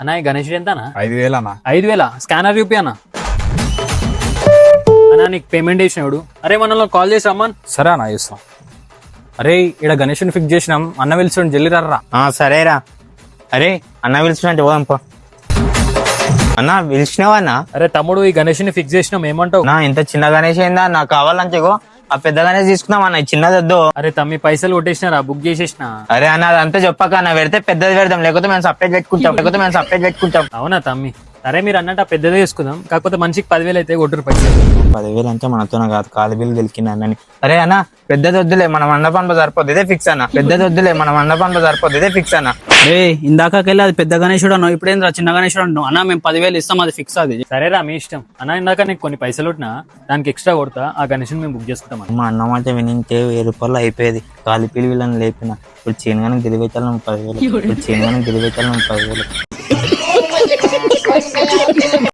అన్నా ఈ గణేష్ ఎంత అన్న? 5,000 అన్న. 5,000 స్కానర్ చూపి అన్న. అన్నా నీకు పేమెంట్ చేసినాడు. అరే మనలో కాల్ చేసి రమ్మన్. సరే అన్న చేస్తాం. అరే ఇక్కడ గణేషుని ఫిక్స్ చేసినాం, అన్న పిలుచుండి జల్లి రర్రా. సరేరా. అరే అన్న పిలిచినట్టు పోదాంపా. అన్న పిలిచినావా అన్న? అరే తమ్ముడు ఈ గణేష్ ని ఫిక్స్ చేసినాం, ఏమంటావు? నా ఇంత చిన్న గణేష్ అయిందా? నాకు కావాలంటే ఇగో ఆ పెద్ద గణేష్ తీసుకుందాం అన్న, చిన్నది వద్దు. అరే తమ్మి పైసలు కొట్టేసినారా, బుక్ చేసేసిన. అరే అన్న అదంతా చెప్పక అన్న, పెడితే పెద్దది పెడదాం, లేకపోతే మేము సపరేట్ పెట్టుకుంటాం. అవునా తమ్మి? సరే మీరు అన్నట్టు ఆ పెద్దదే తీసుకుందాం, కాకపోతే మనిషికి 10,000 అయితే కొట్టురు పైసలు. 10,000 అంటే మనతోనే కాదు, కాలు బిల్లు గెలికిన అన్నని. అరే అన్న పెద్దది వద్దులే, మన మండపంలో సరిపోద్ది, ఇదే ఫిక్స్ అన్న. ఇందాకకెళ్ళి అది పెద్ద గణేశుడు అన్నావు, ఇప్పుడు ఏంద్రా చిన్న గణేశుడు అంటున్నావు? అన్న మేము 10,000 ఇస్తాం, అది ఫిక్స్. అది సరేరా మీ ఇష్టం అన్న. ఇందాక నీకు కొన్ని పైసలు కొట్టినా, దానికి ఎక్స్ట్రా కొడతా, ఆ గణేష్ మేము బుక్ చేసుకుంటాం అన్న. మా అన్నమాట వినింటే 1,000 రూపాయలు అయిపోయేది. కాలి పిల్లి వీళ్ళని లేపిన, ఇప్పుడు చేనుగానే గెలివేతాను 10,000.